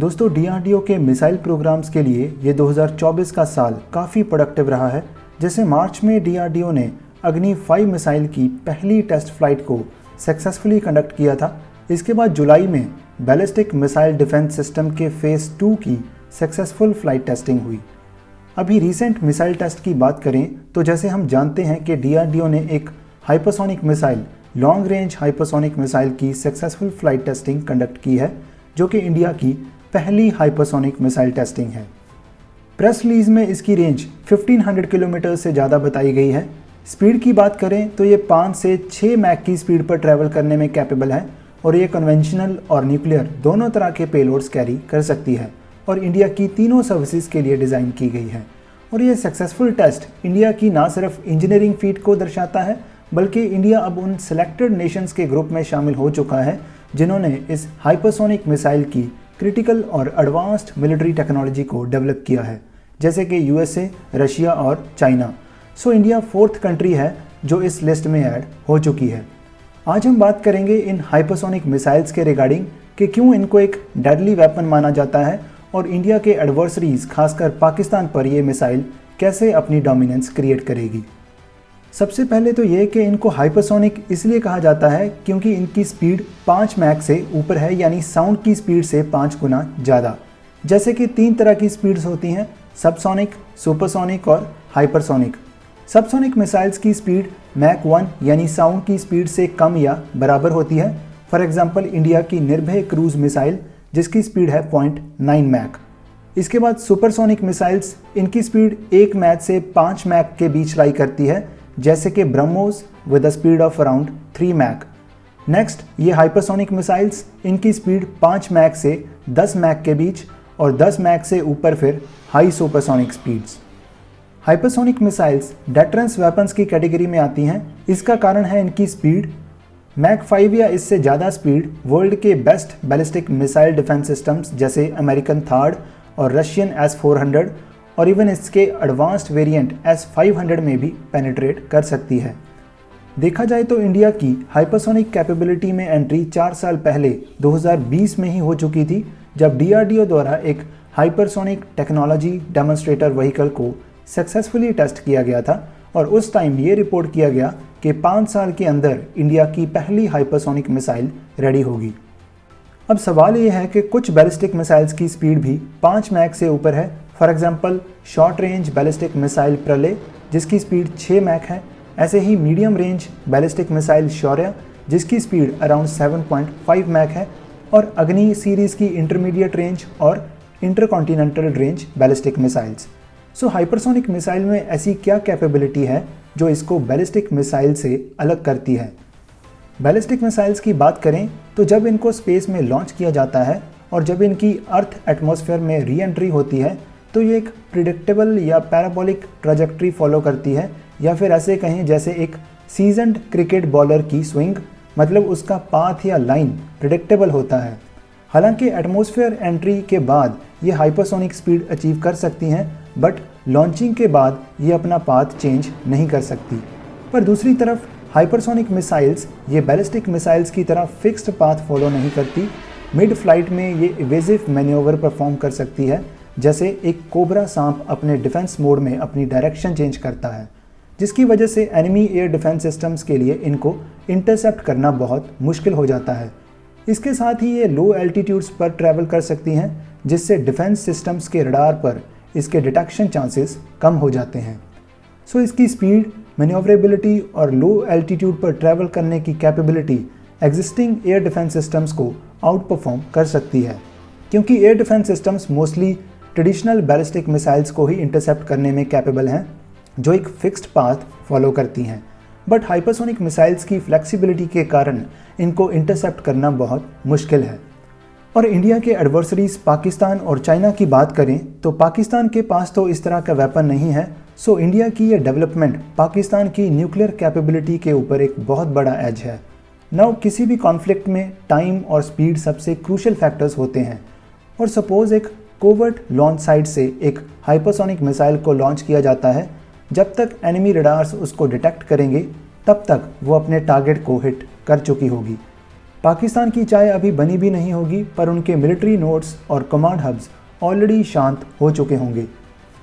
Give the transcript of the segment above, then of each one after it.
दोस्तों डीआरडीओ के missile programmes के लिए ये 2024 का साल काफ़ी प्रोडक्टिव रहा है। जैसे मार्च में डीआरडीओ ने अग्नि 5 मिसाइल की पहली टेस्ट फ्लाइट को सक्सेसफुली कंडक्ट किया था। इसके बाद जुलाई में बैलिस्टिक मिसाइल डिफेंस सिस्टम के फेज़ 2 की सक्सेसफुल फ्लाइट टेस्टिंग हुई। अभी रिसेंट मिसाइल टेस्ट की बात करें तो जैसे हम जानते हैं कि डीआरडीओ ने एक hypersonic missile, long range hypersonic missile की सक्सेसफुल फ्लाइट टेस्टिंग कंडक्ट की है, जो कि इंडिया की पहली हाइपरसोनिक मिसाइल टेस्टिंग है। प्रेस रिलीज में इसकी रेंज 1500 किलोमीटर से ज़्यादा बताई गई है। स्पीड की बात करें तो ये 5 से 6 मैक की स्पीड पर ट्रैवल करने में कैपेबल है और ये कन्वेंशनल और न्यूक्लियर दोनों तरह के पेलोड्स कैरी कर सकती है और इंडिया की तीनों सर्विसेज के लिए डिज़ाइन की गई है। और ये सक्सेसफुल टेस्ट इंडिया की ना सिर्फ इंजीनियरिंग फीट को दर्शाता है, बल्कि इंडिया अब उन सिलेक्टेड नेशंस के ग्रुप में शामिल हो चुका है जिन्होंने इस हाइपरसोनिक मिसाइल की क्रिटिकल और एडवांस्ड मिलिट्री टेक्नोलॉजी को डेवलप किया है, जैसे कि यूएसए, रशिया और China. So India 4th country है जो इस लिस्ट में ऐड हो चुकी है। आज हम बात करेंगे इन हाइपरसोनिक मिसाइल्स के रिगार्डिंग कि क्यों इनको एक डेडली वेपन माना जाता है और इंडिया के एडवर्सरीज खासकर पाकिस्तान पर ये मिसाइल कैसे अपनी डोमिनेंस क्रिएट करेगी। सबसे पहले तो ये कि इनको हाइपरसोनिक इसलिए कहा जाता है क्योंकि इनकी स्पीड 5 मैक से ऊपर है, यानी साउंड की स्पीड से 5 गुना ज़्यादा। जैसे कि 3 तरह की स्पीड्स होती हैं, सबसोनिक, सुपरसोनिक और हाइपरसोनिक। सबसोनिक मिसाइल्स की स्पीड मैक 1 यानी साउंड की स्पीड से कम या बराबर होती है। फॉर एग्जांपल इंडिया की निर्भय क्रूज मिसाइल जिसकी स्पीड है 0.9 मैक। इसके बाद सुपरसोनिक मिसाइल्स, इनकी स्पीड 1 मैक से 5 मैक के बीच लाई करती है, जैसे कि BrahMos with a speed of around 3 Mach. Next ये हाइपरसोनिक मिसाइल्स, इनकी स्पीड 5 मैक से 10 मैक के बीच और 10 मैक से ऊपर फिर high supersonic speeds. Hypersonic missiles deterrence weapons की कैटेगरी में आती हैं। इसका कारण है इनकी स्पीड। मैक 5 या इससे ज़्यादा स्पीड वर्ल्ड के best ballistic missile defence systems जैसे अमेरिकन थार्ड और रशियन S-400 और इवन इसके एडवांस्ड वेरिएंट S-500 में भी पेनिट्रेट कर सकती है। देखा जाए तो इंडिया की हाइपरसोनिक कैपेबिलिटी में एंट्री 4 साल पहले 2020 में ही हो चुकी थी, जब डीआरडीओ द्वारा एक हाइपरसोनिक टेक्नोलॉजी डेमोन्स्ट्रेटर व्हीकल को सक्सेसफुली टेस्ट किया गया था और उस टाइम ये रिपोर्ट किया गया कि 5 साल के अंदर इंडिया की पहली हाइपरसोनिक मिसाइल रेडी होगी। अब सवाल ये है कि कुछ बैलिस्टिक मिसाइल्स की स्पीड भी 5 मैक से ऊपर है। For example short range ballistic missile प्रलय जिसकी स्पीड 6 मैक है। ऐसे ही मीडियम रेंज बैलिस्टिक मिसाइल शौर्य जिसकी स्पीड अराउंड 7.5 मैक है और अग्नि सीरीज़ की इंटरमीडिएट रेंज और इंटरकॉन्टिनेंटल रेंज बैलिस्टिक मिसाइल्स। सो हाइपरसोनिक मिसाइल में ऐसी क्या कैपेबिलिटी है जो इसको बैलिस्टिक मिसाइल से अलग करती है। बैलिस्टिक मिसाइल्स की बात करें तो जब इनको स्पेस में लॉन्च किया जाता है और जब इनकी अर्थ एटमॉस्फेयर में री एंट्री होती है तो ये एक प्रिडिक्टेबल या पैराबोलिक ट्रैजेक्टरी फॉलो करती है, या फिर ऐसे कहें जैसे एक सीजन्ड क्रिकेट बॉलर की स्विंग, मतलब उसका पाथ या लाइन प्रिडिक्टेबल होता है। हालांकि एटमॉस्फेयर एंट्री के बाद ये हाइपरसोनिक स्पीड अचीव कर सकती हैं, बट लॉन्चिंग के बाद ये अपना पाथ चेंज नहीं कर सकती। पर दूसरी तरफ हाइपरसोनिक मिसाइल्स ये बैलिस्टिक मिसाइल्स की तरह फिक्स्ड पाथ फॉलो नहीं करती। मिड फ्लाइट में ये इवेजिव मैन्योवर परफॉर्म कर सकती है, जैसे एक कोबरा सांप अपने डिफेंस मोड में अपनी डायरेक्शन चेंज करता है, जिसकी वजह से एनिमी एयर डिफेंस सिस्टम्स के लिए इनको इंटरसेप्ट करना बहुत मुश्किल हो जाता है। इसके साथ ही ये लो एल्टीट्यूड्स पर ट्रैवल कर सकती हैं, जिससे डिफेंस सिस्टम्स के रडार पर इसके डिटेक्शन चांसेस कम हो जाते हैं। सो इसकी स्पीड, मैन्योवरेबिलिटी और लो एल्टीट्यूड पर ट्रैवल करने की capability existing air defence systems को आउट परफॉर्म कर सकती है, क्योंकि air defence systems mostly traditional ballistic missiles को ही इंटरसेप्ट करने में कैपेबल हैं, जो एक फिक्स्ड पाथ फॉलो करती हैं। बट हाइपरसोनिक मिसाइल्स की फ्लेक्सिबिलिटी के कारण इनको इंटरसेप्ट करना बहुत मुश्किल है। और इंडिया के एडवर्सरीज पाकिस्तान और चाइना की बात करें तो पाकिस्तान के पास तो इस तरह का वेपन नहीं है। सो इंडिया की ये डेवलपमेंट पाकिस्तान की न्यूक्लियर कैपेबिलिटी के ऊपर एक बहुत बड़ा एज है। नाउ किसी भी कॉन्फ्लिक्ट में टाइम और स्पीड सबसे क्रूशियल फैक्टर्स होते हैं, और सपोज एक कोवर्ट लॉन्च साइट से एक हाइपरसोनिक मिसाइल को लॉन्च किया जाता है, जब तक एनिमी रडार्स उसको डिटेक्ट करेंगे तब तक वो अपने टारगेट को हिट कर चुकी होगी। पाकिस्तान की चाय अभी बनी भी नहीं होगी, पर उनके मिलिट्री नोड्स और कमांड हब्स ऑलरेडी शांत हो चुके होंगे।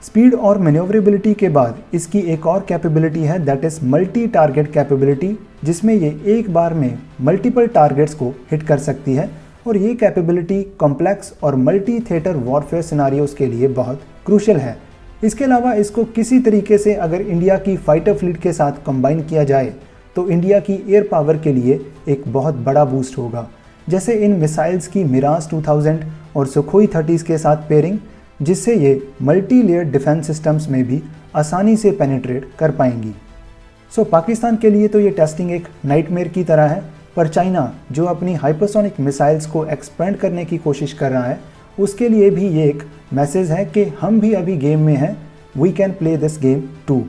स्पीड और मैन्योवरेबिलिटी के बाद इसकी एक और कैपेबिलिटी है, that is multi target capability, जिसमें ये एक बार में मल्टीपल टारगेट्स को हिट कर सकती है। और ये कैपेबिलिटी कॉम्प्लेक्स और मल्टी थिएटर वॉरफेयर सिनारियोज के लिए बहुत क्रूशियल है। इसके अलावा इसको किसी तरीके से अगर इंडिया की फाइटर फ्लीट के साथ कंबाइन किया जाए तो इंडिया की एयर पावर के लिए एक बहुत बड़ा बूस्ट होगा। जैसे इन मिसाइल्स की मिराज 2000 और सुखोई 30 के साथ पेयरिंग, जिससे ये मल्टी लेयर डिफेंस सिस्टम्स में भी आसानी से पेनिट्रेट कर पाएंगी। सो पाकिस्तान के लिए तो ये टेस्टिंग एक नाइटमेयर की तरह है, पर चाइना जो अपनी हाइपरसोनिक मिसाइल्स को एक्सपेंड करने की कोशिश कर रहा है, उसके लिए भी ये एक मैसेज है कि हम भी अभी गेम में हैं, we can play this game too.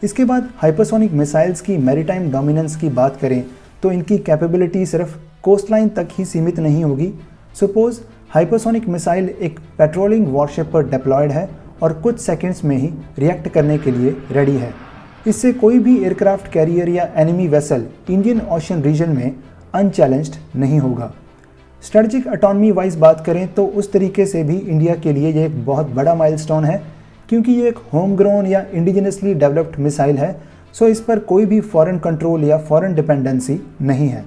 इसके बाद हाइपरसोनिक मिसाइल्स की मैरीटाइम डोमिनेंस की बात करें तो इनकी कैपेबिलिटी सिर्फ कोस्टलाइन तक ही सीमित नहीं होगी। सपोज हाइपरसोनिक मिसाइल एक पेट्रोलिंग वॉरशिप पर डिप्लॉयड है और कुछ सेकंड्स में ही रिएक्ट करने के लिए रेडी है। इससे कोई भी एयरक्राफ्ट कैरियर या enemy vessel Indian Ocean region में अनचैलेंज्ड नहीं होगा। स्ट्रेटजिक ऑटोनॉमी वाइज बात करें तो उस तरीके से भी इंडिया के लिए ये एक बहुत बड़ा माइलस्टोन है, क्योंकि ये एक होम ग्रोन या इंडिजिनसली डेवलप्ड मिसाइल है, सो इस पर कोई भी फॉरेन कंट्रोल या फॉरेन डिपेंडेंसी नहीं है।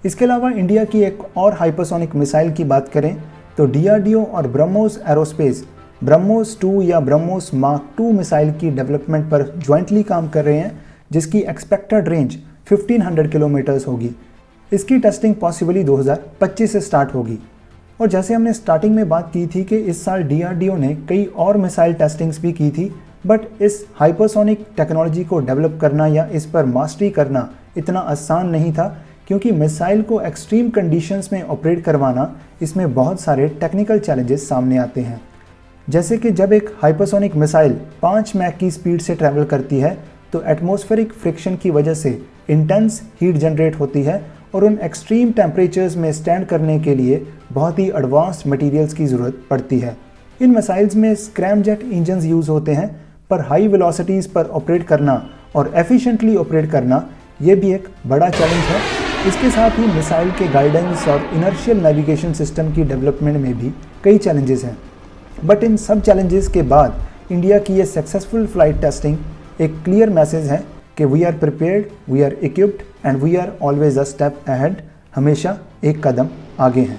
इसके अलावा इंडिया की एक और हाइपरसोनिक मिसाइल की बात करें तो DRDO और ब्रह्मोस एरोस्पेस ब्रह्मोस 2 या ब्रह्मोस मार्क 2 मिसाइल की डेवलपमेंट पर ज्वाइंटली काम कर रहे हैं, जिसकी एक्सपेक्टेड रेंज 1500 किलोमीटर्स होगी। इसकी टेस्टिंग पॉसिबली 2025 से स्टार्ट होगी। और जैसे हमने स्टार्टिंग में बात की थी कि इस साल DRDO ने कई और मिसाइल टेस्टिंग्स भी की थी, बट इस हाइपरसोनिक टेक्नोलॉजी को डेवलप करना या इस पर मास्टरी करना इतना आसान नहीं था, क्योंकि मिसाइल को एक्सट्रीम कंडीशंस में ऑपरेट करवाना, इसमें बहुत सारे टेक्निकल चैलेंजेस सामने आते हैं। जैसे कि जब एक हाइपरसोनिक मिसाइल 5 मैक की स्पीड से ट्रैवल करती है तो एटमॉस्फेरिक फ्रिक्शन की वजह से इंटेंस हीट जनरेट होती है और उन एक्सट्रीम टेम्परेचर्स में स्टैंड करने के लिए बहुत ही एडवांस्ड मटेरियल्स की ज़रूरत पड़ती है। इन मिसाइल्स में स्क्रैमजेट इंजन्स यूज़ होते हैं, पर हाई वेलोसिटीज़ पर ऑपरेट करना और एफिशिएंटली ऑपरेट करना ये भी एक बड़ा चैलेंज है। इसके साथ ही मिसाइल के गाइडेंस और इनर्शियल नेविगेशन सिस्टम की डेवलपमेंट में भी कई चैलेंजेस हैं। बट इन सब चैलेंजेस के बाद इंडिया की ये सक्सेसफुल फ्लाइट टेस्टिंग एक क्लियर मैसेज है कि we are prepared, we are equipped and we are always a step ahead, हमेशा एक कदम आगे हैं।